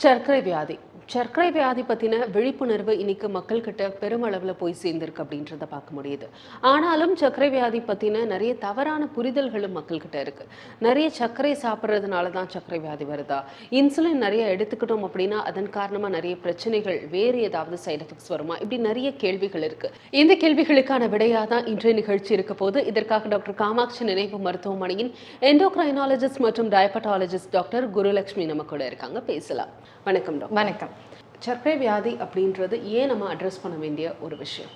சர்க்கரை வியாதி சர்க்கரை வியாதி பற்றின விழிப்புணர்வு இன்னைக்கு மக்கள்கிட்ட பெருமளவில் போய் சேர்ந்திருக்கு அப்படின்றத பார்க்க முடியுது. ஆனாலும் சர்க்கரை வியாதி பற்றின நிறைய தவறான புரிதல்களும் மக்கள்கிட்ட இருக்கு. நிறைய சர்க்கரை சாப்பிட்றதுனால தான் சர்க்கரை வியாதி வருதா, இன்சுலின் நிறைய எடுத்துக்கிட்டோம் அப்படின்னா அதன் காரணமாக நிறைய பிரச்சனைகள், வேறு ஏதாவது சைட் எஃபெக்ட்ஸ் வருமா, இப்படி நிறைய கேள்விகள் இருக்கு. இந்த கேள்விகளுக்கான விடையாக தான் இன்றைய நிகழ்ச்சி இருக்க போது. இதற்காக டாக்டர் காமாட்சி நினைவு மருத்துவமனையின் எண்டோக்ரைனாலஜிஸ்ட் மற்றும் டயபட்டாலஜிஸ்ட் டாக்டர் குருலட்சுமி நம்ம கூட இருக்காங்க. பேசலாம். வணக்கம் டாக்டர். வணக்கம். சர்க்கரை வியாதி அப்படின்றது ஏன் நம்ம அட்ரஸ் பண்ண வேண்டிய ஒரு விஷயம்?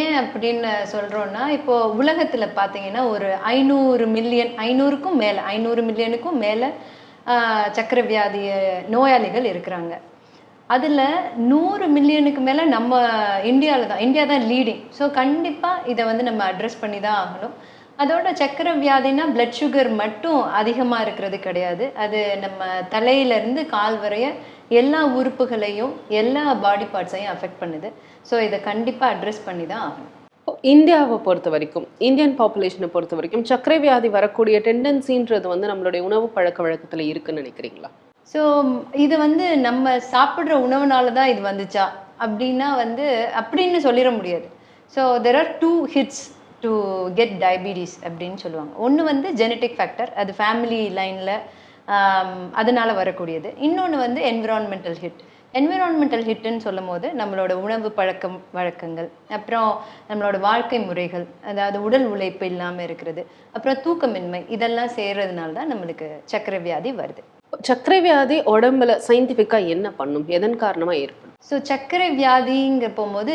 ஏன் அப்படின்னு சொல்கிறோன்னா, இப்போது உலகத்தில் பார்த்தீங்கன்னா ஒரு 500 மில்லியன், 500 மில்லியனுக்கும் மேலே சர்க்கரை வியாதி நோயாளிகள் இருக்கிறாங்க. அதில் 100 மில்லியனுக்கு மேலே நம்ம இந்தியா தான் லீடிங். ஸோ கண்டிப்பாக இதை நம்ம அட்ரஸ் பண்ணி தான் ஆகணும். அதோட சர்க்கரை வியாதினா பிளட் சுகர் மட்டும் அதிகமாக இருக்கிறது கிடையாது. அது நம்ம தலையிலேருந்து கால் வரைய எல்லா உறுப்புகளையும், எல்லா பாடி பார்ட்ஸையும் அஃபெக்ட் பண்ணுது. ஸோ இதை கண்டிப்பாக அட்ரஸ் பண்ணி தான் ஆகணும். இந்தியாவை பொறுத்த வரைக்கும், இந்தியன் பாப்புலேஷனை பொறுத்த வரைக்கும் சர்க்கரை வியாதி வரக்கூடிய டெண்டன்சின்றது நம்மளுடைய உணவு பழக்க வழக்கத்தில் இருக்குன்னு நினைக்கிறீங்களா? ஸோ இது நம்ம சாப்பிட்ற உணவுனால தான் இது வந்துச்சா அப்படின்னா அப்படின்னு சொல்லிட முடியாது. So there are 2 hits to get diabetes அப்படின்னு சொல்லுவாங்க. ஒன்று ஜெனட்டிக் ஃபேக்டர், அது ஃபேமிலி லைனில் அதனால் வரக்கூடியது. இன்னொன்று என்விரான்மெண்டல் ஹிட். என்விரான்மெண்டல் ஹிட்டுன்னு சொல்லும் போது நம்மளோட உணவு வழக்கங்கள், அப்புறம் நம்மளோட வாழ்க்கை முறைகள், அதாவது உடல் உழைப்பு இல்லாமல் இருக்கிறது, அப்புறம் தூக்கமின்மை, இதெல்லாம் செய்கிறதுனால தான் நம்மளுக்கு சர்க்கரை வியாதி வருது. சர்க்கரை வியாதி உடம்புல சயின்டிஃபிக்காக என்ன பண்ணும், எதன் காரணமாக ஏற்படும்? ஸோ சர்க்கரை வியாதிங்க போகும்போது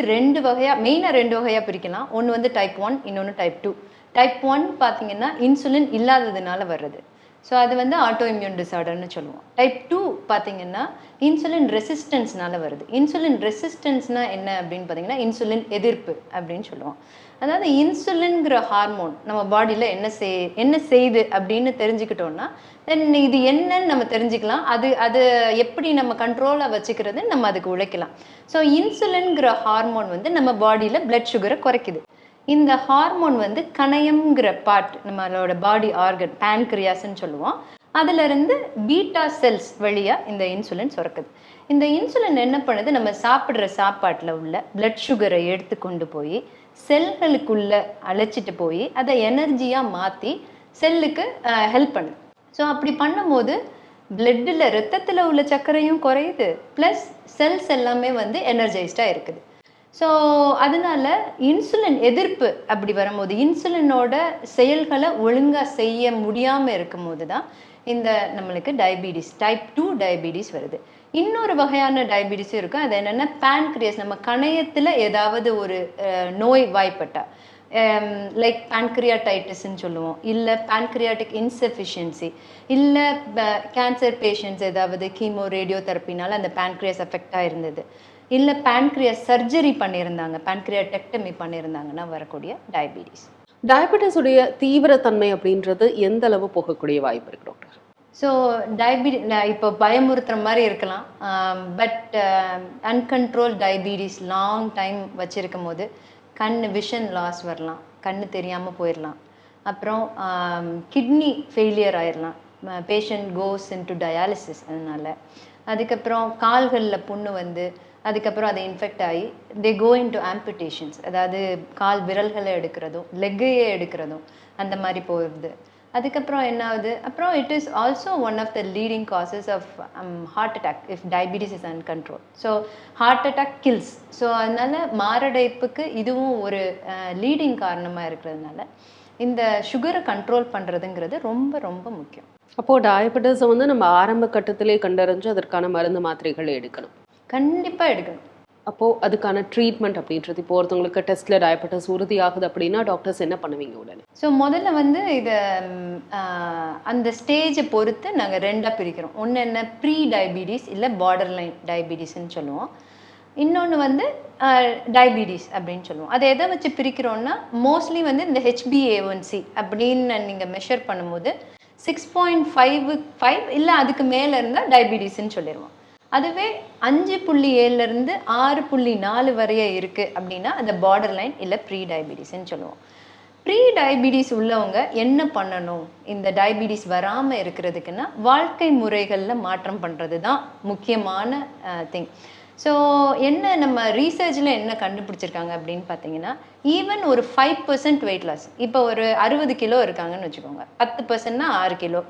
மெயினாக ரெண்டு வகையாக பிரிக்கலாம். ஒன்று டைப் 1, இன்னொன்று டைப் 2. டைப் 1 பார்த்தீங்கன்னா இன்சுலின் இல்லாததுனால வர்றது. ஸோ அது ஆட்டோ இம்யூன் டிசார்டர்னு சொல்லுவோம். டைப் 2 பார்த்தீங்கன்னா இன்சுலின் ரெசிஸ்டன்ஸ்னால வருது. இன்சுலின் ரெசிஸ்டன்ஸ்னால் என்ன அப்படின்னு பார்த்தீங்கன்னா இன்சுலின் எதிர்ப்பு அப்படின்னு சொல்லுவோம். அதாவது இன்சுலின்ங்கிற ஹார்மோன் நம்ம பாடியில் என்ன செய்யுது அப்படின்னு தெரிஞ்சுக்கிட்டோம்னா தென் இது என்னன்னு நம்ம தெரிஞ்சுக்கலாம். அது எப்படி நம்ம கண்ட்ரோலாக வச்சுக்கிறது, நம்ம அதுக்கு உழைக்கலாம். ஸோ இன்சுலின்ங்கிற ஹார்மோன் நம்ம பாடியில் பிளட் சுகரை குறைக்குது. இந்த ஹார்மோன் கணையம்ங்கிற பார்ட், நம்மளோட பாடி ஆர்கன், பேன்கிரியாஸ்ன்னு சொல்லுவோம், அதிலிருந்து பீட்டா செல்ஸ் வழியாக இந்த இன்சுலின் சுரக்குது. இந்த இன்சுலின் என்ன பண்ணுது, நம்ம சாப்பிட்ற சாப்பாட்டில் உள்ள பிளட் சுகரை எடுத்து கொண்டு போய் செல்களுக்குள்ளே அழைச்சிட்டு போய் அதை எனர்ஜியாக மாற்றி செல்லுக்கு ஹெல்ப் பண்ணுது. ஸோ அப்படி பண்ணும்போது பிளட்டில், ரத்தத்தில் உள்ள சர்க்கரையும் குறையுது, ப்ளஸ் செல்ஸ் எல்லாமே எனர்ஜைஸ்டாக இருக்குது. ஸோ அதனால இன்சுலின் எதிர்ப்பு அப்படி வரும்போது, இன்சுலினோட செயல்களை ஒழுங்காக செய்ய முடியாமல் இருக்கும் போது தான் இந்த நம்மளுக்கு டயபிட்டிஸ், டைப் 2 டயபிட்டிஸ் வருது. இன்னொரு வகையான டயபிட்டிஸும் இருக்கும். அது என்னென்னா பேன்க்ரியாஸ், நம்ம கணையத்தில் ஏதாவது ஒரு நோய் வாய்ப்பட்டா, லைக் பேன்க்ரியாடைட்டிஸ்ன்னு சொல்லுவோம், இல்லை பேன்க்ரியாட்டிக் இன்சஃபிஷியன்சி, இல்லை கேன்சர் பேஷண்ட்ஸ் ஏதாவது கீமோ ரேடியோ தெரப்பினால அந்த பேன்க்ரியாஸ் அஃபெக்ட் ஆகிருந்தது, இல்லை பேன்க்ரியாஸ் சர்ஜரி பண்ணியிருந்தாங்க, பேன்க்ரியாடெக்டமி பண்ணியிருந்தாங்கன்னா வரக்கூடிய டயபிட்டிஸ். டயபிட்டிஸுடைய தீவிரத்தன்மை அப்படின்றது எந்த அளவு போகக்கூடிய வாய்ப்பு இருக்கு டாக்டர்? ஸோ இப்போ பயமுறுத்துற மாதிரி இருக்கலாம், பட் அன்கண்ட்ரோல் டயபிட்டிஸ் லாங் டைம் வச்சுருக்கும் போது விஷன் லாஸ் வரலாம், கண்ணு தெரியாமல் போயிடலாம், அப்புறம் கிட்னி ஃபெயிலியர் ஆயிடலாம், பேஷண்ட் கோஸ் இன்டு டயாலிசிஸ். அதனால் அதுக்கப்புறம் கால்களில் புண்ணு அதுக்கப்புறம் அதை இன்ஃபெக்ட் ஆகி தே கோ இன்டு ஆம்புடேஷன்ஸ், அதாவது கால் விரல்களை எடுக்கிறதும் லெக்கையே எடுக்கிறதும் அந்த மாதிரி போயிடுது. அதுக்கப்புறம் என்ன ஆகுது, அப்புறம் it is also one of the leading causes of heart attack if diabetes is uncontrol. So heart attack kills. So அதனால் மாரடைப்புக்கு இதுவும் ஒரு லீடிங் காரணமாக இருக்கிறதுனால இந்த சுகரை கண்ட்ரோல் பண்ணுறதுங்கிறது ரொம்ப ரொம்ப முக்கியம். அப்போது டயபிட்டிஸை நம்ம ஆரம்ப கட்டத்திலே கண்டறிஞ்சு அதற்கான மருந்து மாத்திரைகளை எடுக்கணும், கண்டிப்பாக எடுக்கணும். அப்போது அதுக்கான ட்ரீட்மெண்ட் அப்படின்றது, இப்போ ஒருத்தவங்களுக்கு டெஸ்ட்டில் டயபெட்டிஸ் உறுதியாகுது அப்படின்னா டாக்டர்ஸ் என்ன பண்ணுவீங்க உடனே? ஸோ முதல்ல இதை அந்த ஸ்டேஜை பொறுத்து நாங்கள் ரெண்டாக பிரிக்கிறோம். ஒன்று என்ன, ப்ரீ டயபிட்டிஸ் இல்லை பார்டர் லைன் டயபிட்டிஸ்ன்னு சொல்லுவோம். இன்னொன்று டயபிட்டிஸ் அப்படின்னு சொல்லுவோம். அதை எதை வச்சு பிரிக்கிறோன்னா, மோஸ்ட்லி இந்த HbA1c அப்படின்னு நீங்கள் மெஷர் பண்ணும்போது 6.5 இல்லை அதுக்கு மேலே இருந்தால் டயபிட்டிஸ்ன்னு சொல்லிடுவோம். அதுவே 5.7 6.4 வரைய இருக்குது அப்படின்னா அந்த பார்டர் லைன் இல்லை ப்ரீ டயபிட்டிஸ்ன்னு சொல்லுவோம். ப்ரீ டயபிட்டிஸ் உள்ளவங்க என்ன பண்ணணும் இந்த டயபிட்டிஸ் வராமல் இருக்கிறதுக்குன்னா வாழ்க்கை முறைகளில் மாற்றம் பண்ணுறது தான் முக்கியமான திங். ஸோ என்ன நம்ம ரீசர்ச்சில் என்ன கண்டுபிடிச்சிருக்காங்க அப்படின்னு பார்த்தீங்கன்னா, ஈவன் ஒரு 5% வெயிட் லாஸ், இப்போ ஒரு 60 கிலோ இருக்காங்கன்னு வச்சுக்கோங்க, 10%னா 6 கிலோ,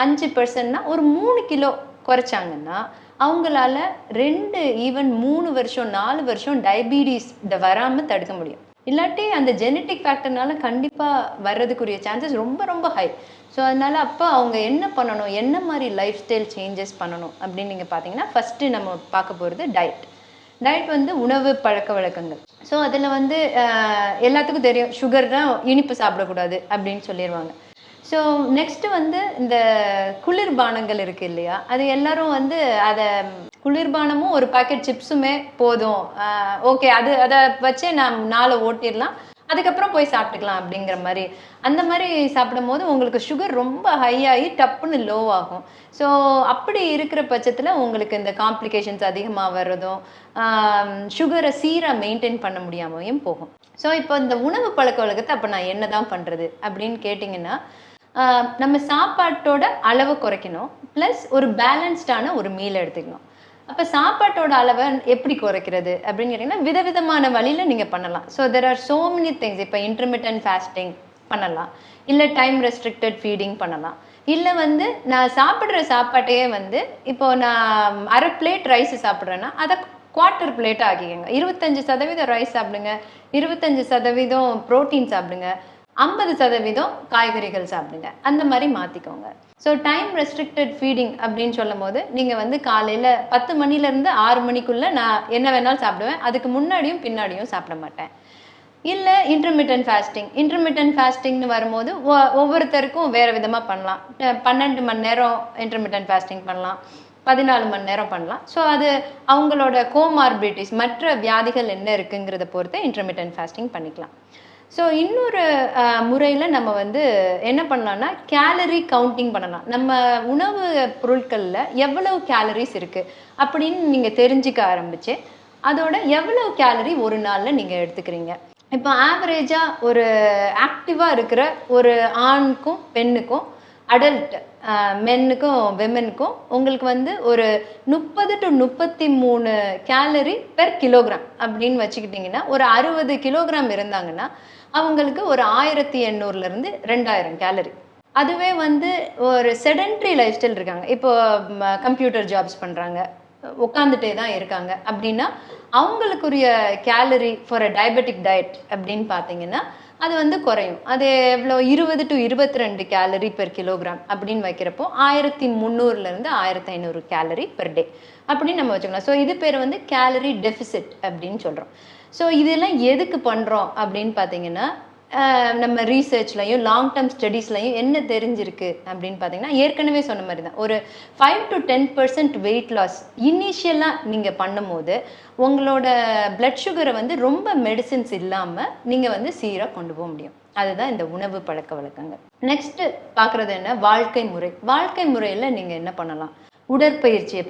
5%னா ஒரு 3 கிலோ குறைச்சாங்கன்னா அவங்களால 2 ஈவன் 3 வருஷம் 4 வருஷம் டயபிட்டிஸ் வராமல் தடுக்க முடியும். இல்லாட்டி அந்த ஜெனட்டிக் ஃபேக்டர்னால கண்டிப்பாக வர்றதுக்குரிய சான்சஸ் ரொம்ப ரொம்ப ஹை. ஸோ அதனால் அப்போ அவங்க என்ன பண்ணணும், என்ன மாதிரி லைஃப் ஸ்டைல் சேஞ்சஸ் பண்ணணும் அப்படின்னு நீங்கள் பார்த்தீங்கன்னா, ஃபஸ்ட்டு நம்ம பார்க்க போகிறது டயட். டயட் வந்து உணவு பழக்க வழக்கங்கள். ஸோ அதில் வந்து எல்லாத்துக்கும் தெரியும், சுகர்னால் இனிப்பு சாப்பிடக்கூடாது அப்படின்னு சொல்லிடுவாங்க. ஸோ நெக்ஸ்ட்டு வந்து இந்த குளிர்பானங்கள் இருக்குது இல்லையா, அது எல்லாரும் வந்து அதை குளிர்பானமும் ஒரு பாக்கெட் சிப்ஸுமே போதும், ஓகே அதை வச்சே நான் நாளை ஓட்டிடலாம், அதுக்கப்புறம் போய் சாப்பிட்டுக்கலாம் அப்படிங்கிற மாதிரி. அந்த மாதிரி சாப்பிடும் போது உங்களுக்கு சுகர் ரொம்ப ஹையாகி டப்புன்னு லோ ஆகும். ஸோ அப்படி இருக்கிற பட்சத்தில் உங்களுக்கு இந்த காம்ப்ளிகேஷன்ஸ் அதிகமாக வர்றதும், சுகரை சீராக மெயின்டைன் பண்ண முடியாமையும் போகும். ஸோ இப்போ இந்த உணவு பழக்க வழக்கத்தை அப்போ நான் என்ன தான் பண்ணுறது அப்படின்னு கேட்டிங்கன்னா, நம்ம சாப்பாட்டோட அளவை குறைக்கணும், ப்ளஸ் ஒரு பேலன்ஸ்டான ஒரு மீல் எடுத்துக்கணும். அப்போ சாப்பாட்டோட அளவை எப்படி குறைக்கிறது அப்படின்னு கேட்டிங்கன்னா, விதவிதமான வழியில் நீங்கள் பண்ணலாம். So there are so many things. இப்போ இன்டர்மிட்டன்ட் ஃபாஸ்டிங் பண்ணலாம், இல்லை டைம் ரெஸ்ட்ரிக்டட் ஃபீடிங் பண்ணலாம், இல்லை வந்து நான் சாப்பிட்ற சாப்பாட்டையே வந்து இப்போது நான் அரை பிளேட் ரைஸ் சாப்பிட்றேன்னா அதை குவார்ட்டர் பிளேட்டாக ஆக்கிக்கோங்க. 25% ரைஸ் சாப்பிடுங்க, 25% ப்ரோட்டீன் சாப்பிடுங்க, 50% காய்கறிகள் சாப்பிடுங்க, அந்த மாதிரி மாற்றிக்கோங்க. ஸோ டைம் ரெஸ்ட்ரிக்டட் ஃபீடிங் அப்படின்னு சொல்லும் போது நீங்கள் வந்து காலையில் 10 மணிலேருந்து 6 மணிக்குள்ளே நான் என்ன வேணாலும் சாப்பிடுவேன், அதுக்கு முன்னாடியும் பின்னாடியும் சாப்பிட மாட்டேன். இல்லை இன்டர்மிட்டன்ட் ஃபாஸ்டிங்னு வரும்போது ஒவ்வொருத்தருக்கும் வேறு விதமாக பண்ணலாம். 12 மணி நேரம் இன்டர்மிட்டன்ட் ஃபாஸ்டிங் பண்ணலாம், 14 மணி நேரம் பண்ணலாம். ஸோ அது அவங்களோட கோமார்பிலிட்டிஸ், மற்ற வியாதிகள் என்ன இருக்குங்கிறத பொறுத்து இன்டர்மிட்டன்ட் ஃபாஸ்டிங் பண்ணிக்கலாம். ஸோ இன்னொரு முறையில் நம்ம வந்து என்ன பண்ணலாம்னா, கேலரி கவுண்டிங் பண்ணலாம். நம்ம உணவு பொருட்களில் எவ்வளவு கேலரிஸ் இருக்குது அப்படின்னு நீங்கள் தெரிஞ்சுக்க ஆரம்பிச்சு, அதோட எவ்வளவு கேலரி ஒரு நாளில் நீங்கள் எடுத்துக்கிறீங்க. இப்போ ஆவரேஜாக ஒரு ஆக்டிவாக இருக்கிற ஒரு ஆணுக்கும் பெண்ணுக்கும், அடல்ட் மென்னுக்கும் விமெனுக்கும் உங்களுக்கு வந்து ஒரு 30 to 33 கேலரி பெர் கிலோகிராம் அப்படின்னு வச்சுக்கிட்டிங்கன்னா, ஒரு 60 கிலோகிராம் இருந்தாங்கன்னா அவங்களுக்கு ஒரு 1800லேருந்து 2000 கேலரி. அதுவே வந்து ஒரு செடென்ட்ரி லைஃப் ஸ்டைல் இருக்காங்க, இப்போ கம்ப்யூட்டர் ஜாப்ஸ் பண்ணுறாங்க, உட்காந்துட்டே தான் இருக்காங்க அப்படின்னா, அவங்களுக்குரிய calorie for a diabetic diet அப்படின்னு பார்த்தீங்கன்னா அது வந்து குறையும். அது எவ்வளோ 20 to 22 கேலரி பெர் கிலோகிராம் அப்படின்னு வைக்கிறப்போ 1300லேருந்து 1500 கேலரி பெர் டே அப்படின்னு நம்ம வச்சுக்கலாம். ஸோ இது பேர் வந்து கேலரி டெஃபிசிட் அப்படின்னு சொல்கிறோம். ஸோ இதெல்லாம் எதுக்கு பண்ணுறோம் அப்படின்னு பார்த்தீங்கன்னா, நம்ம ரீசர்ச்லையும் லாங் டேர்ம் ஸ்டடீஸ்லையும் என்ன தெரிஞ்சிருக்கு அப்படின்னு பார்த்தீங்கன்னா, ஏற்கனவே சொன்ன மாதிரி தான், ஒரு 5 to 10% வெயிட் லாஸ் இனிஷியலாக நீங்கள் பண்ணும்போது உங்களோட பிளட் சுகரை வந்து ரொம்ப மெடிசின்ஸ் இல்லாமல் நீங்கள் வந்து சீராக கொண்டு போக முடியும். அதுதான் இந்த உணவு பழக்க வழக்கங்கள். நெக்ஸ்ட்டு பார்க்குறது என்ன, வாழ்க்கை முறை. வாழ்க்கை முறையில் நீங்கள் என்ன பண்ணலாம், உடற்பயிற்சியை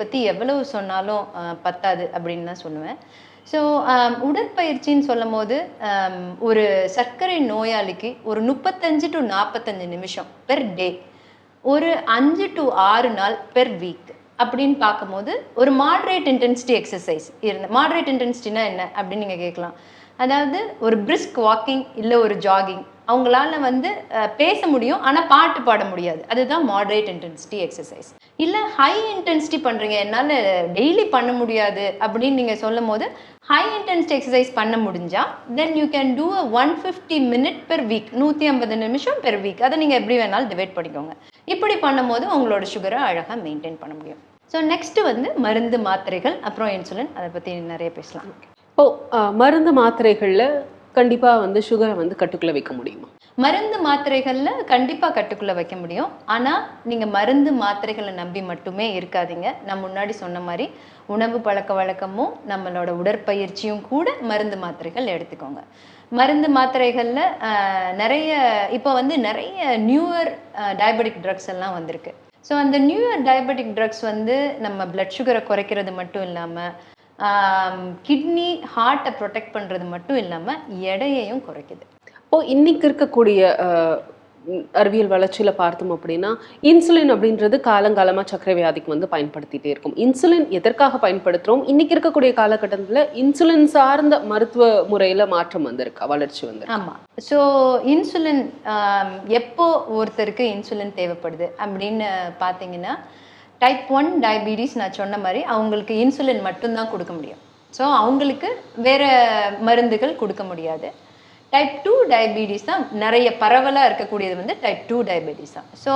பற்றி எவ்வளவு சொன்னாலும் பத்தாது அப்படின்னு தான் சொல்லுவேன். ஸோ உடற்பயிற்சின்னு சொல்லும் போது ஒரு சர்க்கரை நோயாளிக்கு ஒரு 35 to 45 நிமிஷம் பெர் டே, ஒரு 5 to 6 நாள் பெர் வீக் அப்படின்னு பார்க்கும்போது ஒரு மாடரேட் இன்டென்சிட்டி எக்ஸசைஸ் மாடரேட் இன்டென்சிட்டினா என்ன அப்படின்னு நீங்கள் கேட்கலாம். அதாவது ஒரு பிரிஸ்க் வாக்கிங் இல்லை ஒரு ஜாகிங், அவங்களால வந்து பேச முடியும் ஆனால் பாட்டு பாட முடியாது, அதுதான் மாடரேட் இன்டென்சிட்டி எக்ஸசைஸ். இல்லை ஹை இன்டென்சிட்டி பண்ணுறீங்க, என்னால் டெய்லி பண்ண முடியாது அப்படின்னு நீங்கள் சொல்லும் போது ஹை இன்டென்சிட்டி எக்ஸசைஸ் பண்ண முடிஞ்சால் then you can do 150 minute per week, 150 நிமிஷம் பெர் வீக். அதை நீங்கள் எப்படி வேணாலும் டிவைட் பண்ணிக்கோங்க. இப்படி பண்ணும்போது உங்களோட சுகரை அழகாக மெயின்டைன் பண்ண முடியும். ஸோ நெக்ஸ்ட்டு வந்து மருந்து மாத்திரைகள், அப்புறம் இன்சுலின், அதை பற்றி நிறைய பேசலாம். மருந்து மாத்திரைகளில் கண்டிப்பாக வந்து சுகரை வந்து கட்டுக்குள்ளே வைக்க முடியுமா? மருந்து மாத்திரைகளில் கண்டிப்பாக கட்டுக்குள்ளே வைக்க முடியும். ஆனால் நீங்கள் மருந்து மாத்திரைகளை நம்பி மட்டுமே இருக்காதீங்க. நான் முன்னாடி சொன்ன மாதிரி உணவு பழக்க வழக்கமும் நம்மளோட உடற்பயிற்சியும் கூட மருந்து மாத்திரைகள் எடுத்துக்கோங்க. மருந்து மாத்திரைகளில் இப்போ வந்து நிறைய நியூயர் டயபெட்டிக் ட்ரக்ஸ் எல்லாம் வந்திருக்கு. ஸோ அந்த நியூயர் டயபெட்டிக் ட்ரக்ஸ் வந்து நம்ம பிளட் சுகரை குறைக்கிறது மட்டும் இல்லாமல் கிட்னி ஹார்ட்டை ப்ரொடெக்ட் பண்ணுறது மட்டும் இல்லாமல் எடையையும் குறைக்குது. இப்போ இன்னைக்கு இருக்கக்கூடிய அறிவியல் வளர்ச்சியில பார்த்தோம் அப்படின்னா, இன்சுலின் அப்படின்றது காலங்காலமா சர்க்கரை வியாதிக்கு வந்து பயன்படுத்திட்டே இருக்கும். இன்சுலின் எதற்காக பயன்படுத்துறோம்? இன்னைக்கு இருக்கக்கூடிய காலகட்டத்துல இன்சுலின் சார்ந்த மருத்துவ முறையில மாற்றம் வந்திருக்கா? வளர்ச்சி வந்திருக்கா? ஆமா. ஸோ இன்சுலின் எப்போ ஒருத்தருக்கு இன்சுலின் தேவைப்படுது அப்படின்னு பார்த்தீங்கன்னா, டைப் 1 டயபீட்டிஸ் நான் சொன்ன மாரி அவங்களுக்கு இன்சுலின் மட்டும்தான் கொடுக்க முடியும். ஸோ அவங்களுக்கு வேற மருந்துகள் கொடுக்க முடியாது. டைப் 2 டயபீட்டிஸ் தான் நிறைய பரவலாக இருக்கக்கூடியது வந்து டைப் 2 டயபீட்டிஸ் தான். ஸோ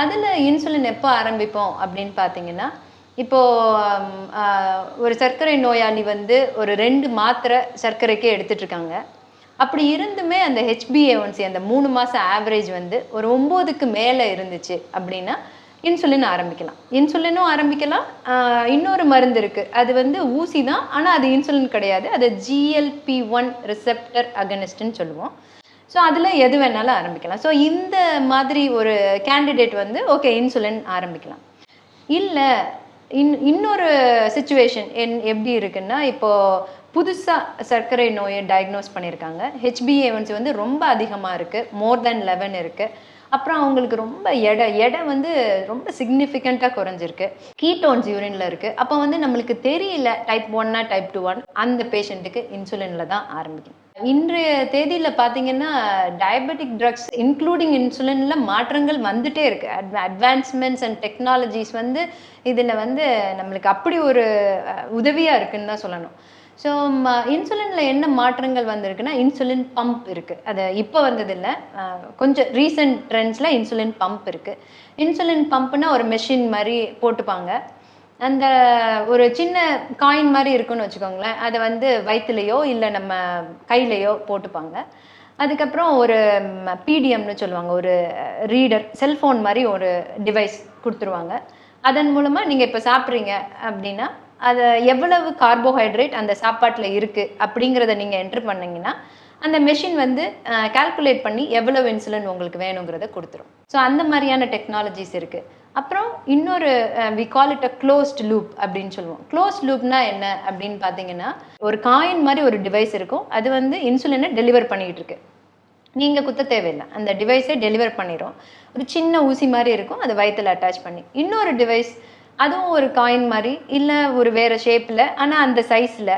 அதில் இன்சுலின் எப்போ ஆரம்பிப்போம் அப்படின்னு பார்த்தீங்கன்னா, இப்போ ஒரு சர்க்கரை நோயாளி வந்து ஒரு 2 மாத்திரை சர்க்கரைக்கே எடுத்துட்டு இருக்காங்க. அப்படி இருந்துமே அந்த HbA1c அந்த 3 மாசம் ஆவரேஜ் வந்து ஒரு 9க்கு மேலே இருந்துச்சு அப்படின்னா இன்சுலின் ஆரம்பிக்கலாம். இன்சுலினும் ஆரம்பிக்கலாம். இன்னொரு மருந்து இருக்கு. அது வந்து ஊசி தான். ஆனால் அது இன்சுலின் கிடையாது. அது GLP-1 ரிசெப்டர் அகனிஸ்ட்னு சொல்லுவோம். ஸோ அதில் எது வேணாலும் ஆரம்பிக்கலாம். ஸோ இந்த மாதிரி ஒரு கேண்டிடேட் வந்து ஓகே இன்சுலின் ஆரம்பிக்கலாம். இல்லை இன்னொரு சுச்சுவேஷன் எப்படி இருக்குன்னா, இப்போ புதுசாக சர்க்கரை நோயை டயக்னோஸ் பண்ணியிருக்காங்க. HbA1c வந்து ரொம்ப அதிகமாக இருக்குது. மோர் தென் 11 இருக்குது. அப்புறம் அவங்களுக்கு ரொம்ப எடை வந்து ரொம்ப சிக்னிஃபிகண்ட்டாக குறைஞ்சிருக்கு. கீட்டோன்ஸ் யூரின்ல இருக்குது. அப்போ வந்து நம்மளுக்கு தெரியல டைப் 1 டைப் 2 அந்த பேஷண்ட்டுக்கு இன்சுலினில் தான் ஆரம்பிக்கும். இன்றைய தேதியில் பார்த்தீங்கன்னா டயபெட்டிக் ட்ரக்ஸ் இன்க்ளூடிங் இன்சுலினில் மாற்றங்கள் வந்துட்டே இருக்கு. அட்வான்ஸ்மெண்ட்ஸ் அண்ட் டெக்னாலஜிஸ் வந்து இதில் வந்து நம்மளுக்கு அப்படி ஒரு உதவியாக இருக்குன்னு தான் சொல்லணும். ஸோ இன்சுலினில் என்ன மாற்றங்கள் வந்திருக்குன்னா, இன்சுலின் பம்ப் இருக்குது. அது இப்போ வந்ததில்லை, கொஞ்சம் ரீசெண்ட் ட்ரெண்ட்ஸில் இன்சுலின் பம்ப் இருக்குது. இன்சுலின் பம்ப்னா ஒரு மெஷின் மாதிரி போட்டுப்பாங்க. அந்த ஒரு சின்ன காயின் மாதிரி இருக்குன்னு வச்சுக்கோங்களேன். அதை வந்து வயிற்றுலையோ இல்லை நம்ம கையிலையோ போட்டுப்பாங்க. அதுக்கப்புறம் ஒரு PDMன்னு சொல்லுவாங்க, ஒரு ரீடர், செல்ஃபோன் மாதிரி ஒரு டிவைஸ் கொடுத்துருவாங்க. அதன் மூலமாக நீங்கள் இப்போ சாப்பிட்றீங்க அப்படின்னா அது எவ்வளவு கார்போஹைட்ரேட் அந்த சாப்பாட்டில் இருக்குது அப்படிங்கிறத நீங்கள் என்ட்ரு பண்ணிங்கன்னா அந்த மெஷின் வந்து கால்குலேட் பண்ணி எவ்வளவு இன்சுலின் உங்களுக்கு வேணுங்கிறத கொடுத்துரும். ஸோ அந்த மாதிரியான டெக்னாலஜிஸ் இருக்குது. அப்புறம் இன்னொரு we call it a closed loop அப்படின்னு சொல்லுவோம். க்ளோஸ்ட் லூப்னா என்ன அப்படின்னு பார்த்தீங்கன்னா, ஒரு காயின் மாதிரி ஒரு டிவைஸ் இருக்கும். அது வந்து இன்சுலினை டெலிவர் பண்ணிக்கிட்டு இருக்கு. நீங்கள் குத்த தேவையில்லை, அந்த டிவைஸை டெலிவர் பண்ணிடும். ஒரு சின்ன ஊசி மாதிரி இருக்கும், அதை வயிற்றில் அட்டாச் பண்ணி. இன்னொரு டிவைஸ் அதுவும் ஒரு காயின் மாதிரி இல்லை ஒரு வேறு ஷேப்பில், ஆனால் அந்த சைஸில்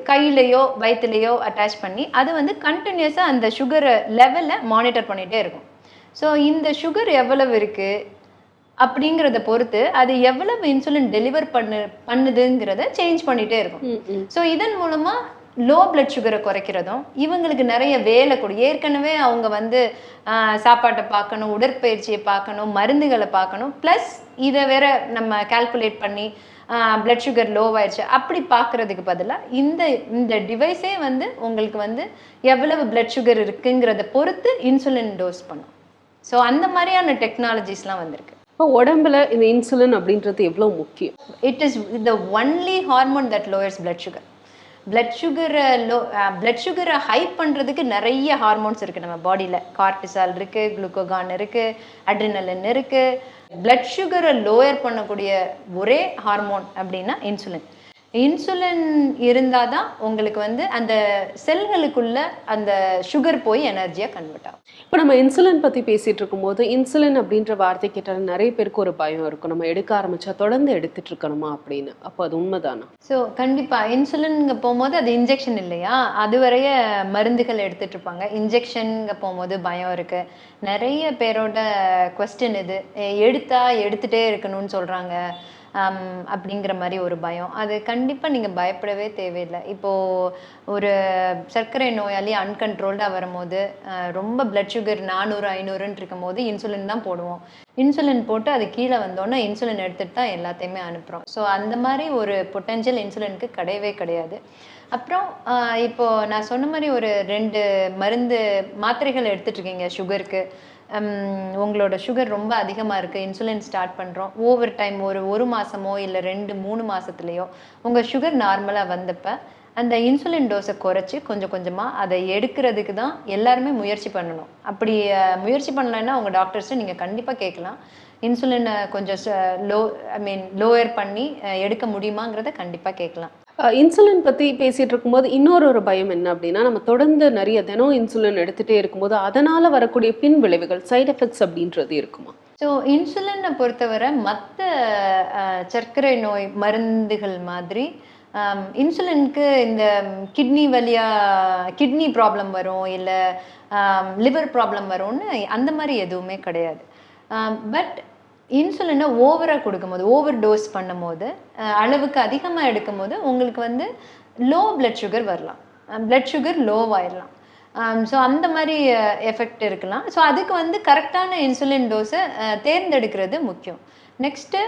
கையிலையோ வயிற்றுலையோ அட்டாச் பண்ணி அது வந்து கண்டினியூஸாக அந்த சுகரை லெவலை மானிட்டர் பண்ணிகிட்டே இருக்கும். ஸோ இந்த சுகர் எவ்வளவு இருக்குது அப்படிங்கிறத பொறுத்து அது எவ்வளவு இன்சுலின் டெலிவர் பண்ணுதுங்கிறத சேஞ்ச் பண்ணிகிட்டே இருக்கும். ஸோ இதன் மூலமாக லோ பிளட் சுகரை குறைக்கிறதும், இவங்களுக்கு நிறைய வேலை கூட. ஏற்கனவே அவங்க வந்து சாப்பாட்டை பார்க்கணும், உடற்பயிற்சியை பார்க்கணும், மருந்துகளை பார்க்கணும், ப்ளஸ் இதை வேற நம்ம கால்குலேட் பண்ணி பிளட் சுகர் லோவாயிடுச்சு அப்படி பார்க்குறதுக்கு பதிலாக இந்த டிவைஸே வந்து உங்களுக்கு வந்து எவ்வளவு பிளட் சுகர் இருக்குங்கிறத பொறுத்து இன்சுலின் டோஸ் பண்ணும். ஸோ அந்த மாதிரியான டெக்னாலஜிஸ்லாம் வந்திருக்கு. இப்போ உடம்புல இந்த இன்சுலின் அப்படின்றது எவ்வளோ முக்கியம்? It is the only hormone that lowers blood sugar. Blood சுகரை ஹை பண்ணுறதுக்கு நிறைய ஹார்மோன்ஸ் இருக்குது நம்ம பாடியில். கார்டிசால் இருக்குது, குளுக்கோகான் இருக்குது, அட்ரினலின் இருக்குது. பிளட் சுகரை லோயர் பண்ணக்கூடிய ஒரே ஹார்மோன் அப்படின்னா இன்சுலின். இன்சுலின் இருந்தால் தான் உங்களுக்கு வந்து அந்த செல்களுக்குள்ள அந்த சுகர் போய் எனர்ஜியாக கன்வெர்ட் ஆகும். இப்போ நம்ம இன்சுலின் பற்றி பேசிகிட்டு இருக்கும்போது இன்சுலின் அப்படின்ற வார்த்தை கேட்டால் நிறைய பேருக்கு ஒரு பயம் இருக்கும், நம்ம எடுக்க ஆரம்பித்தா தொடர்ந்து எடுத்துட்டு இருக்கணுமா அப்படின்னு. அப்போ அது உண்மைதானா? ஸோ கண்டிப்பாக இன்சுலின்ங்க போகும்போது அது இன்ஜெக்ஷன் இல்லையா, அதுவரைய மருந்துகள் எடுத்துகிட்டு இருப்பாங்க. இன்ஜெக்ஷனுங்க போகும்போது பயம் இருக்குது. நிறைய பேரோட குவெஸ்டின் இது, எடுத்துகிட்டே இருக்கணும்னு சொல்கிறாங்க அப்படிங்கிற மாதிரி ஒரு பயம். அது கண்டிப்பாக நீங்கள் பயப்படவே தேவையில்லை. இப்போது ஒரு சர்க்கரை நோயாளி அன்கண்ட்ரோல்டாக வரும்போது ரொம்ப பிளட் சுகர் 400-500ன்னு இருக்கும் போது இன்சுலின் தான் போடுவோம். இன்சுலின் போட்டு அது கீழே வந்தோன்னே இன்சுலின் எடுத்துகிட்டு தான் எல்லாத்தையுமே அனுப்புகிறோம். ஸோ அந்த மாதிரி ஒரு பொட்டென்ஷியல் இன்சுலினுக்கு கிடையவே கிடையாது. அப்புறம் இப்போது நான் சொன்ன மாதிரி ஒரு 2 மாத்திரைகள் எடுத்துகிட்ருக்கீங்க சுகருக்கு. உங்களோட சுகர் ரொம்ப அதிகமாக இருக்குது, இன்சுலின் ஸ்டார்ட் பண்ணுறோம். ஓவர் டைம் ஒரு மாதமோ இல்லை 2-3 மாதத்துலேயோ உங்கள் சுகர் நார்மலாக வந்தப்போ அந்த இன்சுலின் டோஸை குறைச்சி கொஞ்சம் கொஞ்சமாக அதை எடுக்கிறதுக்கு தான் எல்லாருமே முயற்சி பண்ணணும். அப்படி முயற்சி பண்ணலைன்னா உங்கள் டாக்டர்ஸ்ட்டு நீங்கள் கண்டிப்பாக கேட்கலாம், இன்சுலினை கொஞ்சம் லோயர் பண்ணி எடுக்க முடியுமாங்கிறத கண்டிப்பாக கேட்கலாம். இன்சுலின் பத்தி பேசிட்டு இருக்கும்போது இன்னொரு பயம் என்ன அப்படின்னா, நம்ம தொடர்ந்து நிறைய தினம் இன்சுலின் எடுத்துட்டே இருக்கும்போது அதனால வரக்கூடிய பின் விளைவுகள், சைடு எஃபெக்ட்ஸ் அப்படின்றது இருக்குமா? ஸோ இன்சுலினை பொறுத்தவரை மற்ற சர்க்கரை நோய் மருந்துகள் மாதிரி இன்சுலினுக்கு இந்த கிட்னி ப்ராப்ளம் வரும், இல்லை லிவர் ப்ராப்ளம் வரும்னு அந்த மாதிரி எதுவுமே கிடையாது. பட் இன்சுலினை ஓவராக கொடுக்கும்போது, ஓவர் டோஸ் பண்ணும்போது, அளவுக்கு அதிகமாக எடுக்கும்போது உங்களுக்கு வந்து லோ பிளட் சுகர் வரலாம், பிளட் சுகர் லோவாயிடலாம். ஸோ அந்த மாதிரி எஃபெக்ட் இருக்கலாம். ஸோ அதுக்கு வந்து கரெக்டான இன்சுலின் டோஸை தேர்ந்தெடுக்கிறது முக்கியம். நெக்ஸ்ட்டு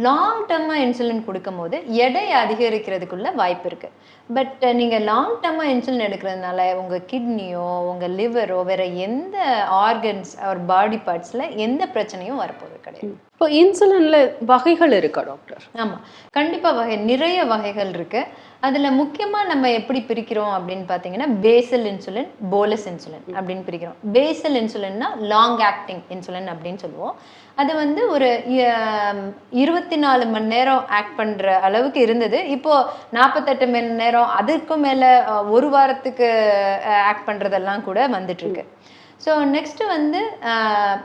லாங் டர்மாக இன்சுலின் கொடுக்கும் போது எடை அதிகரிக்கிறதுக்குள்ள வாய்ப்பு இருக்குது. பட் நீங்கள் லாங் டர்மாக இன்சுலின் எடுக்கிறதுனால உங்கள் கிட்னியோ உங்கள் லிவரோ வேறு எந்த ஆர்கன்ஸ் ஒரு பாடி பார்ட்ஸில் எந்த பிரச்சனையும் வரப்போகிறது கிடையாது. இப்போ இன்சுலின்ல வகைகள் இருக்கா டாக்டர்? ஆமாம், கண்டிப்பாக நிறைய வகைகள் இருக்குது. அதில் முக்கியமாக நம்ம எப்படி பிரிக்கிறோம் அப்படின்னு பார்த்தீங்கன்னா, பேசல் இன்சுலின், போலஸ் இன்சுலின் அப்படின்னு பிரிக்கிறோம். பேசல் இன்சுலின்னா லாங் ஆக்டிங் இன்சுலின் அப்படின்னு சொல்லுவோம். அது வந்து ஒரு 24 மணி நேரம் ஆக்ட் பண்ணுற அளவுக்கு இருந்தது. இப்போது 48 மணி நேரம், அதுக்கும் மேலே ஒரு வாரத்துக்கு ஆக்ட் பண்ணுறதெல்லாம் கூட வந்துட்டுருக்கு. ஸோ நெக்ஸ்ட்டு வந்து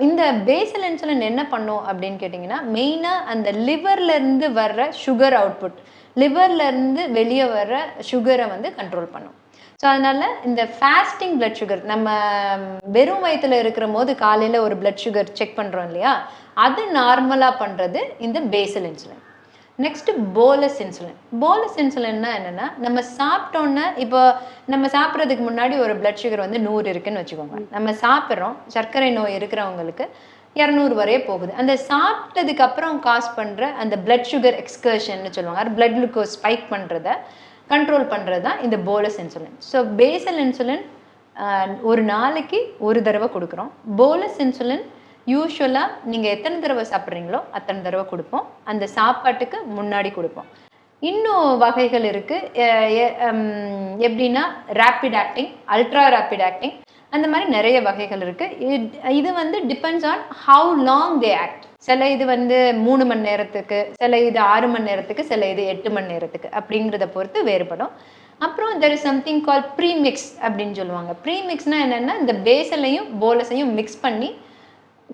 இந்த பேசல் இன்சுலின் என்ன பண்ணும் அப்படின்னு கேட்டிங்கன்னா, மெயினாக அந்த லிவர்லேருந்து வர்ற சுகர் அவுட்புட், லிவர்லேருந்து வெளியே வர்ற சுகரை வந்து கண்ட்ரோல் பண்ணும். ஸோ அதனால் இந்த ஃபாஸ்டிங் பிளட் சுகர், நம்ம வெறும் வயிற்றில் இருக்கிற போது காலையில் ஒரு பிளட் சுகர் செக் பண்ணுறோம் இல்லையா, அது நார்மலாக பண்ணுறது இந்த basal insulin. Next bolus insulin. Bolus இன்சுலின்னா என்னென்னா, நம்ம சாப்பிட்டோன்னே, இப்போ நம்ம சாப்பிட்றதுக்கு முன்னாடி ஒரு பிளட் சுகர் வந்து 100 இருக்குன்னு வச்சுக்கோங்க. நம்ம சாப்பிட்றோம், சர்க்கரை நோய் இருக்கிறவங்களுக்கு 200 வரையே போகுது. அந்த சாப்பிட்டதுக்கு அப்புறம் காஸ் பண்ணுற அந்த பிளட் சுகர் எக்ஸ்கர்ஷன்னு சொல்லுவாங்க, அது பிளட் குளுக்கோஸ் ஸ்பைக் பண்ணுறத கண்ட்ரோல் பண்ணுறது தான் இந்த bolus insulin. So basal insulin ஒரு நாளைக்கு ஒரு தடவை கொடுக்குறோம். போலஸ் இன்சுலின் யூஸ்வலாக நீங்கள் எத்தனை தடவை சாப்பிட்றீங்களோ அத்தனை தடவை கொடுப்போம், அந்த சாப்பாட்டுக்கு முன்னாடி கொடுப்போம். இன்னும் வகைகள் இருக்குது. எப்படின்னா rapid acting, ultra rapid acting, அந்த மாதிரி நிறைய வகைகள் இருக்குது. இது வந்து depends on how long they act. சில இது வந்து 3 மணி நேரத்துக்கு, சில இது 6 மணி நேரத்துக்கு, சில இது 8 மணி நேரத்துக்கு, அப்படிங்கிறத பொறுத்து வேறுபடும். அப்புறம் there is something call premix அப்படின்னு சொல்லுவாங்க. ப்ரீமிக்ஸ்னால் என்னென்னா, இந்த பேசலையும் போலஸையும் மிக்ஸ் பண்ணி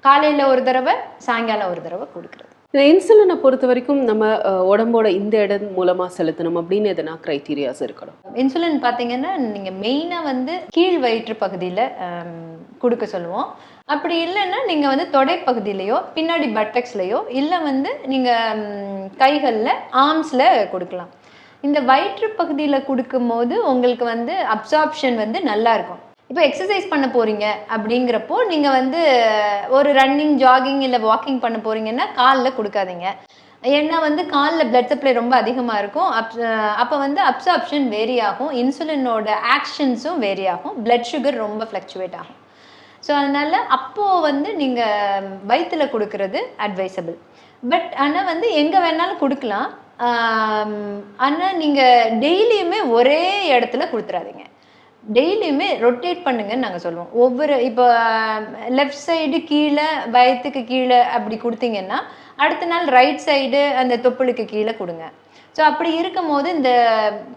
காலையில் ஒரு தடவை, சாயங்காலம் ஒரு தடவை கொடுக்குறது. இந்த இன்சுலினை பொறுத்த வரைக்கும் நம்ம உடம்போட இந்த இடம் மூலமாக செலுத்தணும் அப்படின்னு எதனா க்ரைட்டீரியாஸ் இருக்கணும்? இன்சுலின் பார்த்தீங்கன்னா, நீங்கள் மெயினாக வந்து கீழ் வயிற்று பகுதியில் கொடுக்க சொல்லுவோம். அப்படி இல்லைன்னா நீங்கள் வந்து தொடைப்பகுதியிலையோ, பின்னாடி பட்டக்ஸ்லையோ, இல்லை வந்து நீங்கள் கைகளில், ஆர்ம்ஸில் கொடுக்கலாம். இந்த வயிற்று பகுதியில் கொடுக்கும்போது உங்களுக்கு வந்து அப்சார்ப்ஷன் வந்து நல்லா இருக்கும். இப்போ எக்ஸசைஸ் பண்ண போகிறீங்க அப்படிங்கிறப்போ நீங்கள் வந்து ஒரு ரன்னிங், ஜாகிங் இல்லை வாக்கிங் பண்ண போகிறீங்கன்னா காலில் கொடுக்காதீங்க. ஏன்னா வந்து காலில் பிளட் சப்ளை ரொம்ப அதிகமாக இருக்கும். அப்போ வந்து அப்சார்ப்ஷன் வேரி ஆகும், இன்சுலினோட ஆக்ஷன்ஸும் வேரி ஆகும், பிளட் சுகர் ரொம்ப ஃப்ளக்சுவேட் ஆகும். ஸோ அதனால் அப்போது வந்து நீங்கள் வயிற்றில் கொடுக்கறது அட்வைசபிள். பட் ஆனால் வந்து எங்கே வேணாலும் கொடுக்கலாம். ஆனால் நீங்கள் டெய்லியுமே ஒரே இடத்துல கொடுத்துறாதீங்க. டெய்லியுமே ரொட்டேட் பண்ணுங்கன்னு நாங்கள் சொல்லுவோம். இப்போ லெஃப்ட் சைடு கீழே, வயத்துக்கு கீழே அப்படி கொடுத்தீங்கன்னா, அடுத்த நாள் ரைட் சைடு அந்த தொப்புளுக்கு கீழே கொடுங்க. ஸோ அப்படி இருக்கும் போது இந்த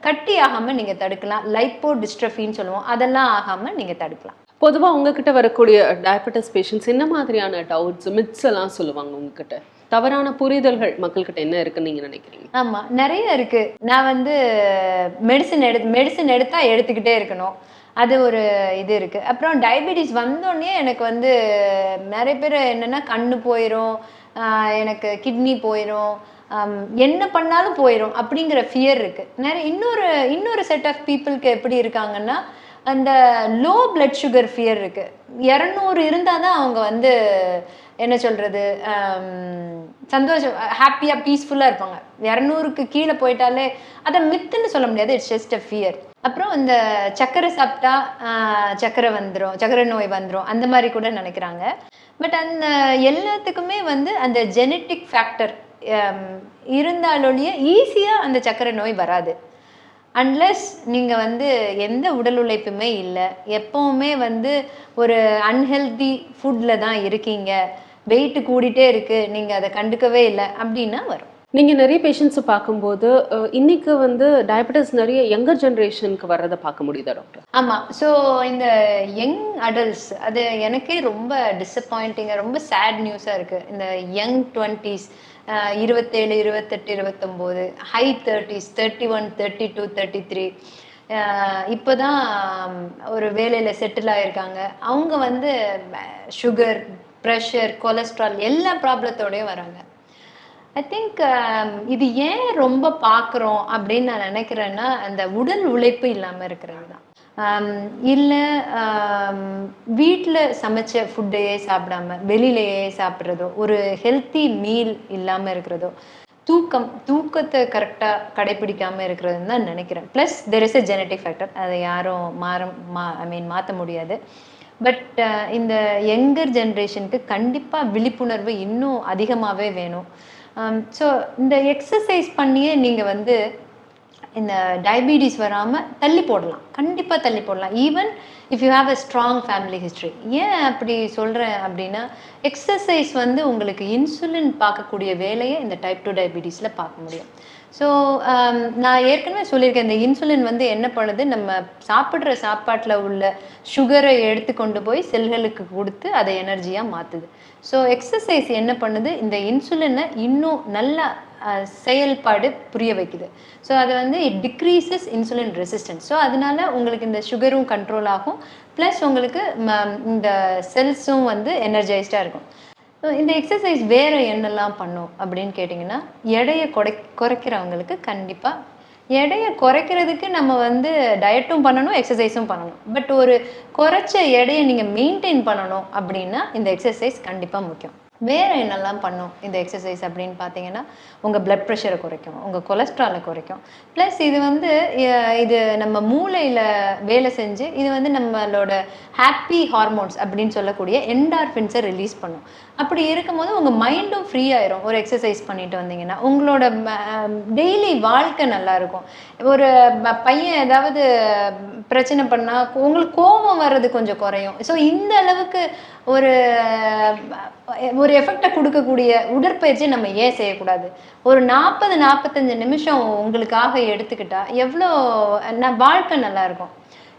கட்டி ஆகாமல் நீங்கள் தடுக்கலாம். லைப்போ டிஸ்ட்ரஃபின்னு சொல்லுவோம், அதெல்லாம் ஆகாமல் நீங்கள் தடுக்கலாம். பொதுவாக உங்ககிட்ட வரக்கூடிய டயபெட்டிஸ் பேஷண்ட்ஸ் என்ன மாதிரியான டவுட்ஸ், மித்ஸ் எல்லாம் சொல்லுவாங்க உங்ககிட்ட? தவறான புரிதல்கள் மக்கள்கிட்ட என்ன இருக்குன்னு நீங்கள் நினைக்கிறீங்க? ஆமாம், நிறைய இருக்குது. நான் வந்து மெடிசின் எடுத்தால் எடுத்துக்கிட்டே இருக்கணும், அது ஒரு இது இருக்குது. அப்புறம் டயபெட்டிஸ் வந்தோடனே எனக்கு வந்து நிறைய பேர் என்னென்னா, கண்ணு போயிடும், எனக்கு கிட்னி போயிடும், என்ன பண்ணாலும் போயிடும் அப்படிங்கிற ஃபியர் இருக்குது. இன்னொரு செட் ஆஃப் பீப்புளுக்கு எப்படி இருக்காங்கன்னா, அந்த லோ பிளட் சுகர் ஃபியர் இருக்குது. 200 இருந்தால் தான் அவங்க வந்து என்ன சொல்கிறது, சந்தோஷம், ஹாப்பியாக, பீஸ்ஃபுல்லாக இருப்பாங்க. 200க்கு கீழே போயிட்டாலே அதை மித்துன்னு சொல்ல முடியாது, இட்ஸ் ஜஸ்ட் அ ஃபியர். அப்புறம் இந்த சர்க்கரை சாப்பிட்டா சர்க்கரை நோய் வந்துடும், அந்த மாதிரி கூட நினைக்கிறாங்க. பட் அந்த எல்லாத்துக்குமே வந்து அந்த ஜெனட்டிக் ஃபேக்டர் இருந்தாலொழிய ஈஸியாக அந்த சர்க்கரை நோய் வராது. அன்லெஸ் நீங்கள் வந்து எந்த உடல் உழைப்புமே இல்லை, எப்போவுமே வந்து ஒரு அன்ஹெல்தி ஃபுட்டில் தான் இருக்கீங்க, வெயிட்டு கூடிட்டே இருக்குது, நீங்கள் அதை கண்டுக்கவே இல்லை அப்படின்னா வரும். நீங்க நிறைய பேஷண்ட்ஸை பார்க்கும்போது இன்னைக்கு வந்து டயபெட்டிஸ் நிறைய யங்கர் ஜெனரேஷனுக்கு வர்றதை பார்க்க முடியுதா டாக்டர்? ஆமா. ஸோ இந்த யங் அடல்ட்ஸ் அது எனக்கே ரொம்ப டிசப்பாயிண்டிங்கா, ரொம்ப சேட் நியூஸா இருக்கு. இந்த யங் 20s 27, 28, 29, ஹை 30s 31, 32, 33 இப்போதான் ஒரு வேலையில செட்டில் ஆயிருக்காங்க. அவங்க வந்து சுகர், ப்ரெஷர், கொலஸ்ட்ரால் எல்லா ப்ராப்ளத்தோடயும் வராங்க. ஐ திங்க் இது ஏன் ரொம்ப பார்க்குறோம் அப்படின்னு நான் நினைக்கிறேன்னா, அந்த உடல் உழைப்பு இல்லாமல் இருக்கிறது தான். இல்லை வீட்டில் சமைச்ச ஃபுட்டையே சாப்பிடாம வெளியிலேயே சாப்பிட்றதோ, ஒரு ஹெல்த்தி மீல் இல்லாமல் இருக்கிறதோ, தூக்கத்தை கரெக்டாக கடைப்பிடிக்காமல் இருக்கிறதுன்னு தான் நினைக்கிறேன். Plus there is a genetic factor, அதை யாரும் மாற்ற முடியாது. பட் இந்த யங்கர் ஜென்ரேஷனுக்கு கண்டிப்பாக விழிப்புணர்வு இன்னும் அதிகமாகவே வேணும். ஸோ இந்த எக்ஸசைஸ் பண்ணியே நீங்கள் வந்து இந்த டயபிட்டிஸ் வராமல் தள்ளி போடலாம், கண்டிப்பாக தள்ளி போடலாம். Even if you have a strong family history. ஏன் அப்படி சொல்கிறேன் அப்படின்னா, எக்ஸசைஸ் வந்து உங்களுக்கு இன்சுலின் பார்க்கக்கூடிய வேலையை இந்த டைப் 2 டயபிட்டிஸில் பார்க்க முடியும். ஸோ நான் ஏற்கனவே சொல்லியிருக்கேன், இந்த இன்சுலின் வந்து என்ன பண்ணுது, நம்ம சாப்பிட்ற சாப்பாட்டில் உள்ள சுகரை எடுத்து கொண்டு போய் செல்களுக்கு கொடுத்து அதை எனர்ஜியாக மாற்றுது. ஸோ எக்ஸசைஸ் என்ன பண்ணுது, இந்த இன்சுலினை இன்னும் நல்லா செயல்பாடு புரிய வைக்குது. ஸோ அது வந்து it decreases insulin resistance. So அதனால உங்களுக்கு இந்த சுகரும் கண்ட்ரோல் ஆகும், ப்ளஸ் உங்களுக்கு இந்த செல்ஸும் வந்து எனர்ஜைஸ்டாக இருக்கும். இந்த எக்ஸசைஸ் வேறு என்னெல்லாம் பண்ணும் அப்படின்னு கேட்டிங்கன்னா, எடையை குறைக்கிறவங்களுக்கு கண்டிப்பாக எடையை குறைக்கிறதுக்கு நம்ம வந்து டயட்டும் பண்ணணும், எக்ஸசைஸும் பண்ணணும். பட் ஒரு குறைச்ச எடையை நீங்கள் மெயின்டைன் பண்ணணும் அப்படின்னா இந்த எக்ஸசைஸ் கண்டிப்பாக முக்கியம். வேறு என்னெல்லாம் பண்ணும் இந்த எக்ஸசைஸ் அப்படின்னு பார்த்தீங்கன்னா, உங்கள் பிளட் ப்ரெஷரை குறைக்கும், உங்கள் கொலஸ்ட்ராலை குறைக்கும். ப்ளஸ் இது வந்து இது நம்ம மூளையில் வேலை செஞ்சு இது வந்து நம்மளோட ஹாப்பி ஹார்மோன்ஸ் அப்படின்னு சொல்லக்கூடிய என்டார்ஃபின்ஸை ரிலீஸ் பண்ணும். அப்படி இருக்கும்போது உங்கள் மைண்டும் ஃப்ரீ ஆயிரும். ஒரு எக்ஸசைஸ் பண்ணிட்டு வந்தீங்கன்னா உங்களோட டெய்லி வாழ்க்கை நல்லாயிருக்கும். ஒரு பையன் ஏதாவது பிரச்சனை பண்ணால் உங்களுக்கு கோபம் வர்றது கொஞ்சம் குறையும். ஸோ இந்த அளவுக்கு ஒரு எஃபெக்டை கொடுக்கக்கூடிய உடற்பயிற்சி நம்ம ஏன் செய்யக்கூடாது? ஒரு 40-45 நிமிஷம் உங்களுக்காக எடுத்துக்கிட்டா எவ்வளோ வாழ்க்கை நல்லாயிருக்கும்.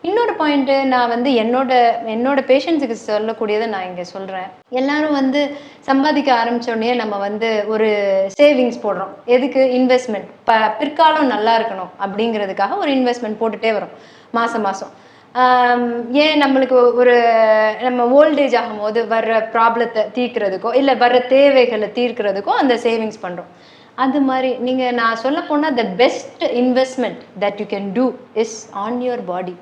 இன்னொரு பாயிண்ட்டு நான் வந்து என்னோட பேஷண்ட்ஸுக்கு சொல்லக்கூடியதை நான் இங்கே சொல்கிறேன். எல்லாரும் வந்து சம்பாதிக்க ஆரம்பித்தோடனே நம்ம வந்து ஒரு சேவிங்ஸ் போடுறோம். எதுக்கு? இன்வெஸ்ட்மெண்ட். பிற்காலம் நல்லா இருக்கணும் அப்படிங்கிறதுக்காக ஒரு இன்வெஸ்ட்மெண்ட் போட்டுகிட்டே வரும் மாதம் மாதம். ஏன் நம்மளுக்கு நம்ம ஓல்டேஜ் ஆகும்போது வர்ற ப்ராப்ளத்தை தீர்க்கிறதுக்கோ இல்லை வர்ற தேவைகளை தீர்க்கிறதுக்கோ அந்த சேவிங்ஸ் பண்ணுறோம். அது மாதிரி நான் சொல்ல போனால் the best investment that you can do is on your body.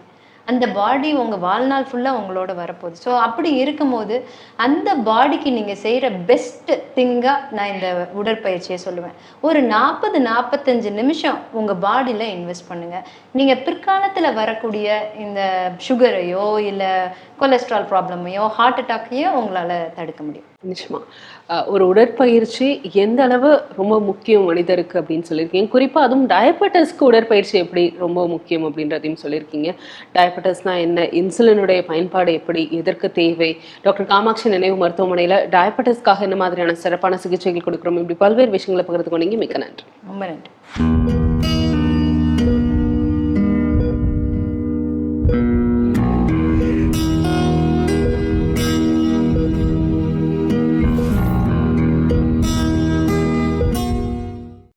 அந்த பாடி உங்கள் வாழ்நாள் ஃபுல்லாக உங்களோட வரப்போகுது. ஸோ அப்படி இருக்கும்போது அந்த பாடிக்கு நீங்கள் செய்கிற பெஸ்ட் திங்காக நான் இந்த உடற்பயிற்சியை சொல்லுவேன். ஒரு 40-45 நிமிஷம் உங்கள் பாடியில் இன்வெஸ்ட் பண்ணுங்கள். நீங்கள் பிற்காலத்தில் வரக்கூடிய இந்த சுகரையோ இல்லை கொலஸ்ட்ரால் ப்ராப்ளமையோ ஹார்ட் அட்டாக்கையோ உங்களால் தடுக்க முடியும். நிச்சயமா ஒரு உடற்பயிற்சி எந்த அளவு ரொம்ப முக்கியம் மனிதருக்கு அப்படின்னு சொல்லியிருக்கீங்க. குறிப்பாக அதுவும் டயபெட்டிஸ்க்கு உடற்பயிற்சி எப்படி ரொம்ப முக்கியம் அப்படின்றதையும் சொல்லியிருக்கீங்க. டயபெட்டிஸ்னா என்ன, இன்சுலினுடைய பயன்பாடு எப்படி, எதற்கு தேவை, டாக்டர் காமாட்சி நினைவு மருத்துவமனையில் டயபெட்டிஸ்க்காக என்ன மாதிரியான சிறப்பான சிகிச்சைகள் கொடுக்குறோம், இப்படி பல்வேறு விஷயங்களை பகிர்ந்து கொண்டீங்க. மிக்க நன்றி. ரொம்ப நன்றி.